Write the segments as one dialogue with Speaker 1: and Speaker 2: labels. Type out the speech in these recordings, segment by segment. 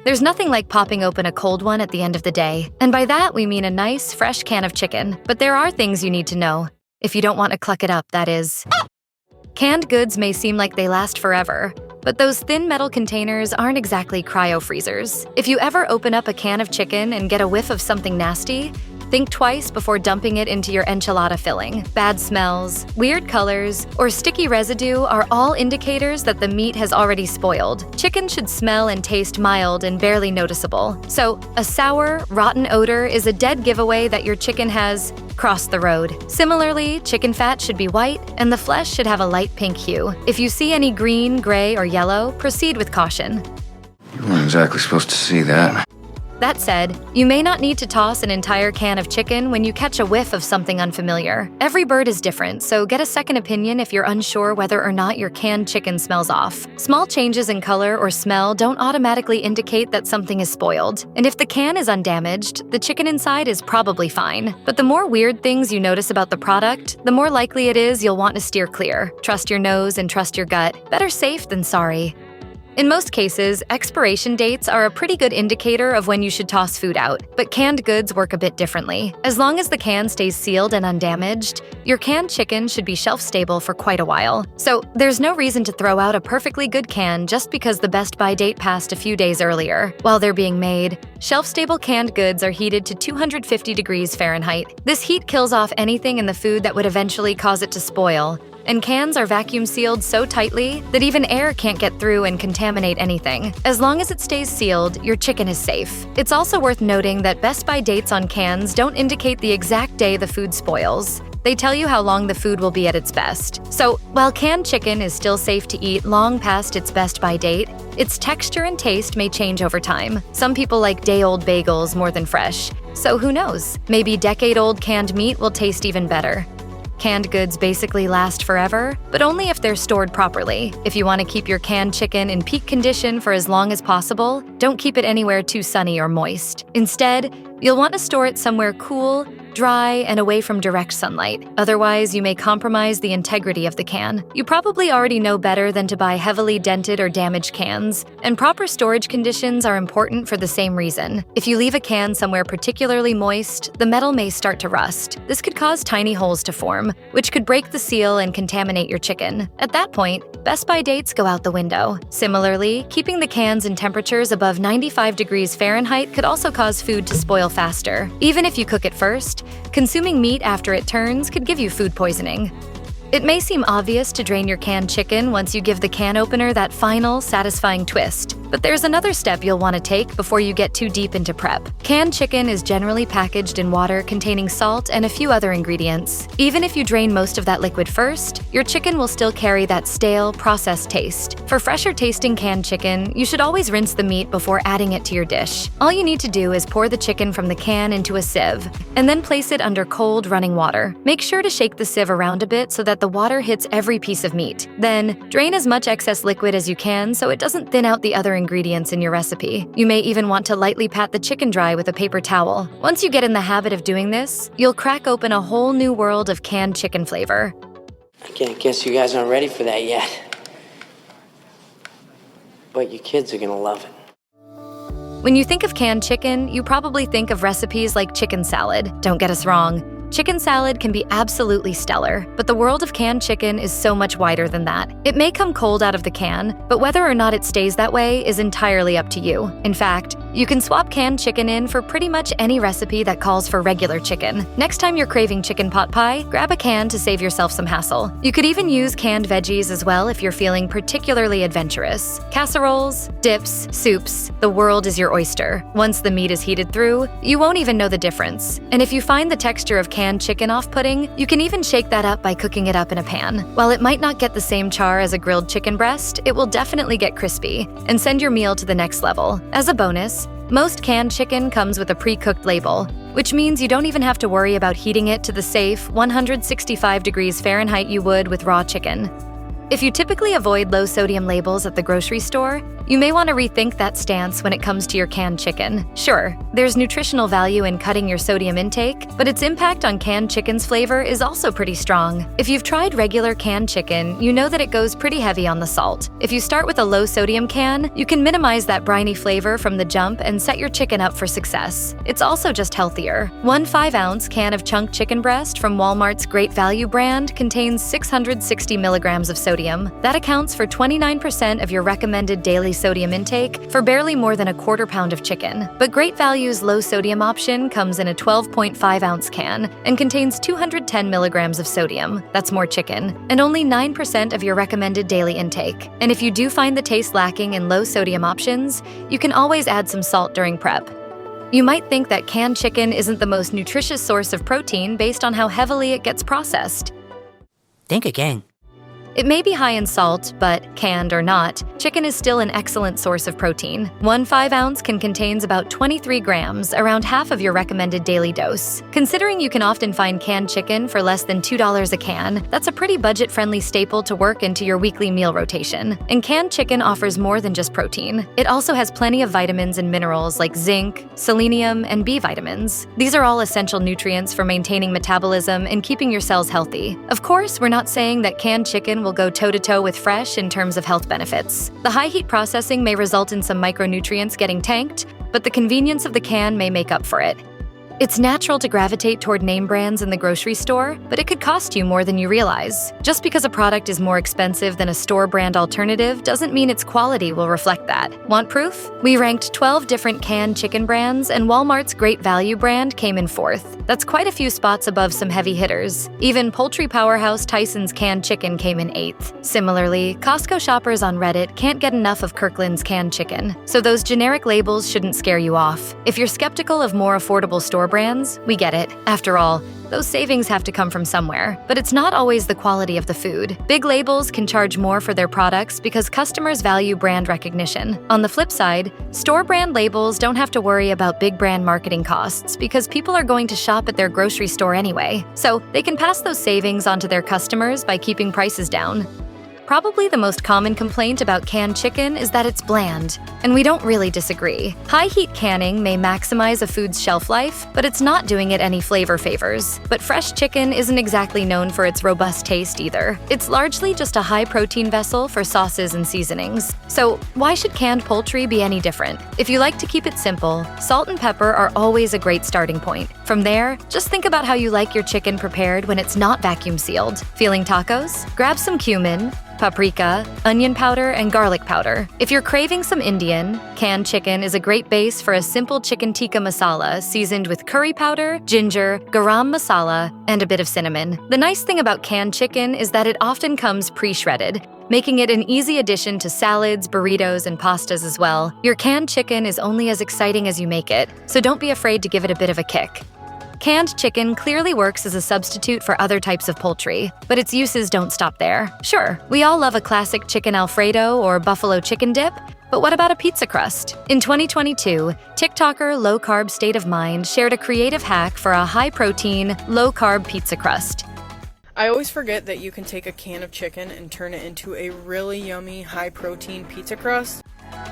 Speaker 1: There's nothing like popping open a cold one at the end of the day. And by that, we mean a nice, fresh can of chicken. But there are things you need to know. If you don't want to cluck it up, that is. Canned goods may seem like they last forever, but those thin metal containers aren't exactly cryo freezers. If you ever open up a can of chicken and get a whiff of something nasty, think twice before dumping it into your enchilada filling. Bad smells, weird colors, or sticky residue are all indicators that the meat has already spoiled. Chicken should smell and taste mild and barely noticeable. So, a sour, rotten odor is a dead giveaway that your chicken has crossed the road. Similarly, chicken fat should be white, and the flesh should have a light pink hue. If you see any green, gray, or yellow, proceed with caution.
Speaker 2: You weren't exactly supposed to see that.
Speaker 1: That said, you may not need to toss an entire can of chicken when you catch a whiff of something unfamiliar. Every bird is different, so get a second opinion if you're unsure whether or not your canned chicken smells off. Small changes in color or smell don't automatically indicate that something is spoiled. And if the can is undamaged, the chicken inside is probably fine. But the more weird things you notice about the product, the more likely it is you'll want to steer clear. Trust your nose and trust your gut. Better safe than sorry. In most cases, expiration dates are a pretty good indicator of when you should toss food out, but canned goods work a bit differently. As long as the can stays sealed and undamaged, your canned chicken should be shelf-stable for quite a while. So there's no reason to throw out a perfectly good can just because the best-by date passed a few days earlier. While they're being made, shelf-stable canned goods are heated to 250 degrees Fahrenheit. This heat kills off anything in the food that would eventually cause it to spoil. And cans are vacuum sealed so tightly that even air can't get through and contaminate anything. As long as it stays sealed, your chicken is safe. It's also worth noting that best-by dates on cans don't indicate the exact day the food spoils. They tell you how long the food will be at its best. So, while canned chicken is still safe to eat long past its best-by date, its texture and taste may change over time. Some people like day-old bagels more than fresh. So who knows? Maybe decade-old canned meat will taste even better. Canned goods basically last forever, but only if they're stored properly. If you want to keep your canned chicken in peak condition for as long as possible, don't keep it anywhere too sunny or moist. Instead, you'll want to store it somewhere cool, dry, and away from direct sunlight. Otherwise, you may compromise the integrity of the can. You probably already know better than to buy heavily dented or damaged cans, and proper storage conditions are important for the same reason. If you leave a can somewhere particularly moist, the metal may start to rust. This could cause tiny holes to form, which could break the seal and contaminate your chicken. At that point, best-by dates go out the window. Similarly, keeping the cans in temperatures above 95 degrees Fahrenheit could also cause food to spoil faster. Even if you cook it first, consuming meat after it turns could give you food poisoning. It may seem obvious to drain your canned chicken once you give the can opener that final, satisfying twist, but there's another step you'll want to take before you get too deep into prep. Canned chicken is generally packaged in water containing salt and a few other ingredients. Even if you drain most of that liquid first, your chicken will still carry that stale, processed taste. For fresher tasting canned chicken, you should always rinse the meat before adding it to your dish. All you need to do is pour the chicken from the can into a sieve, and then place it under cold, running water. Make sure to shake the sieve around a bit so that the water hits every piece of meat. Then, drain as much excess liquid as you can so it doesn't thin out the other ingredients in your recipe. You may even want to lightly pat the chicken dry with a paper towel. Once you get in the habit of doing this, you'll crack open a whole new world of canned chicken flavor.
Speaker 3: I guess you guys aren't ready for that yet. But your kids are gonna love it.
Speaker 1: When you think of canned chicken, you probably think of recipes like chicken salad. Don't get us wrong. Chicken salad can be absolutely stellar, but the world of canned chicken is so much wider than that. It may come cold out of the can, but whether or not it stays that way is entirely up to you. In fact, you can swap canned chicken in for pretty much any recipe that calls for regular chicken. Next time you're craving chicken pot pie, grab a can to save yourself some hassle. You could even use canned veggies as well if you're feeling particularly adventurous. Casseroles, dips, soups, the world is your oyster. Once the meat is heated through, you won't even know the difference. And if you find the texture of canned chicken off-putting, you can even shake that up by cooking it up in a pan. While it might not get the same char as a grilled chicken breast, it will definitely get crispy and send your meal to the next level. As a bonus, most canned chicken comes with a pre-cooked label, which means you don't even have to worry about heating it to the safe 165 degrees Fahrenheit you would with raw chicken. If you typically avoid low-sodium labels at the grocery store, you may want to rethink that stance when it comes to your canned chicken. Sure, there's nutritional value in cutting your sodium intake, but its impact on canned chicken's flavor is also pretty strong. If you've tried regular canned chicken, you know that it goes pretty heavy on the salt. If you start with a low-sodium can, you can minimize that briny flavor from the jump and set your chicken up for success. It's also just healthier. One 5-ounce can of chunked chicken breast from Walmart's Great Value brand contains 660 milligrams of sodium. That accounts for 29% of your recommended daily sodium intake for barely more than a quarter pound of chicken. But Great Value's low-sodium option comes in a 12.5-ounce can and contains 210 milligrams of sodium. That's more chicken, and only 9% of your recommended daily intake. And if you do find the taste lacking in low-sodium options, you can always add some salt during prep. You might think that canned chicken isn't the most nutritious source of protein based on how heavily it gets processed.
Speaker 4: Think again.
Speaker 1: It may be high in salt, but canned or not, chicken is still an excellent source of protein. One 5-ounce can contains about 23 grams, around half of your recommended daily dose. Considering you can often find canned chicken for less than $2 a can, that's a pretty budget-friendly staple to work into your weekly meal rotation. And canned chicken offers more than just protein. It also has plenty of vitamins and minerals like zinc, selenium, and B vitamins. These are all essential nutrients for maintaining metabolism and keeping your cells healthy. Of course, we're not saying that canned chicken will go toe-to-toe with fresh in terms of health benefits. The high heat processing may result in some micronutrients getting tanked, but the convenience of the can may make up for it. It's natural to gravitate toward name brands in the grocery store, but it could cost you more than you realize. Just because a product is more expensive than a store brand alternative doesn't mean its quality will reflect that. Want proof? We ranked 12 different canned chicken brands, and Walmart's Great Value brand came in 4th. That's quite a few spots above some heavy hitters. Even poultry powerhouse Tyson's canned chicken came in 8th. Similarly, Costco shoppers on Reddit can't get enough of Kirkland's canned chicken, so those generic labels shouldn't scare you off. If you're skeptical of more affordable store brands, we get it. After all, those savings have to come from somewhere, but it's not always the quality of the food. Big labels can charge more for their products because customers value brand recognition. On the flip side, store brand labels don't have to worry about big brand marketing costs because people are going to shop at their grocery store anyway, so they can pass those savings on to their customers by keeping prices down. Probably the most common complaint about canned chicken is that it's bland, and we don't really disagree. High-heat canning may maximize a food's shelf life, but it's not doing it any flavor favors. But fresh chicken isn't exactly known for its robust taste either. It's largely just a high-protein vessel for sauces and seasonings. So why should canned poultry be any different? If you like to keep it simple, salt and pepper are always a great starting point. From there, just think about how you like your chicken prepared when it's not vacuum sealed. Feeling tacos? Grab some cumin, paprika, onion powder, and garlic powder. If you're craving some Indian, canned chicken is a great base for a simple chicken tikka masala seasoned with curry powder, ginger, garam masala, and a bit of cinnamon. The nice thing about canned chicken is that it often comes pre-shredded, making it an easy addition to salads, burritos, and pastas as well. Your canned chicken is only as exciting as you make it, so don't be afraid to give it a bit of a kick. Canned chicken clearly works as a substitute for other types of poultry, but its uses don't stop there. Sure, we all love a classic chicken Alfredo or buffalo chicken dip, but what about a pizza crust? In 2022, TikToker Low Carb State of Mind shared a creative hack for a high-protein, low-carb pizza crust.
Speaker 5: I always forget that you can take a can of chicken and turn it into a really yummy, high-protein pizza crust.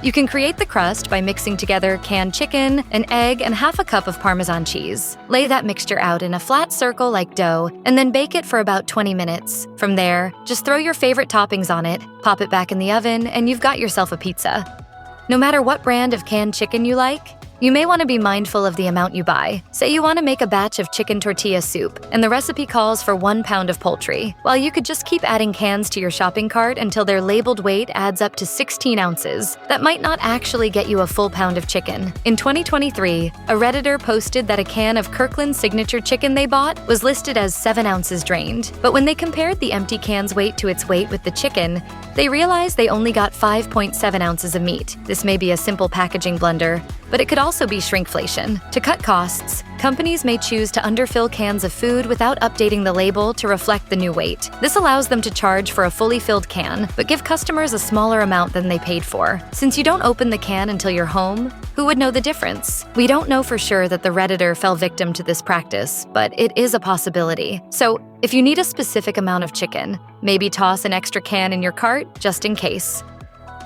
Speaker 1: You can create the crust by mixing together canned chicken, an egg, and half a cup of Parmesan cheese. Lay that mixture out in a flat circle like dough, and then bake it for about 20 minutes. From there, just throw your favorite toppings on it, pop it back in the oven, and you've got yourself a pizza. No matter what brand of canned chicken you like, you may want to be mindful of the amount you buy. Say you want to make a batch of chicken tortilla soup, and the recipe calls for 1 pound of poultry. While you could just keep adding cans to your shopping cart until their labeled weight adds up to 16 ounces. That might not actually get you a full pound of chicken. In 2023, a Redditor posted that a can of Kirkland's signature chicken they bought was listed as 7 ounces drained. But when they compared the empty can's weight to its weight with the chicken, they realized they only got 5.7 ounces of meat. This may be a simple packaging blunder, but it could also be shrinkflation. To cut costs, companies may choose to underfill cans of food without updating the label to reflect the new weight. This allows them to charge for a fully filled can, but give customers a smaller amount than they paid for. Since you don't open the can until you're home, Who would know the difference? We don't know for sure that the Redditor fell victim to this practice, but it is a possibility. So, if you need a specific amount of chicken, maybe toss an extra can in your cart just in case.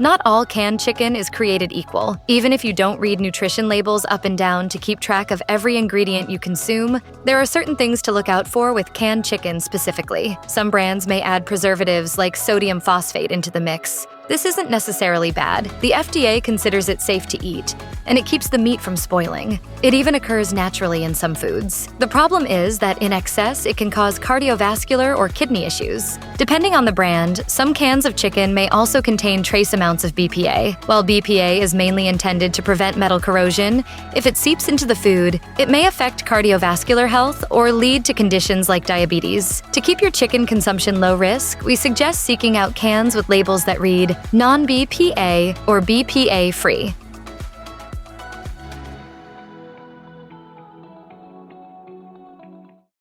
Speaker 1: Not all canned chicken is created equal. Even if you don't read nutrition labels up and down to keep track of every ingredient you consume, there are certain things to look out for with canned chicken specifically. Some brands may add preservatives like sodium phosphate into the mix. This isn't necessarily bad. The FDA considers it safe to eat, and it keeps the meat from spoiling. It even occurs naturally in some foods. The problem is that in excess, it can cause cardiovascular or kidney issues. Depending on the brand, some cans of chicken may also contain trace amounts of BPA. While BPA is mainly intended to prevent metal corrosion, if it seeps into the food, it may affect cardiovascular health or lead to conditions like diabetes. To keep your chicken consumption low risk, we suggest seeking out cans with labels that read non-BPA or BPA-free.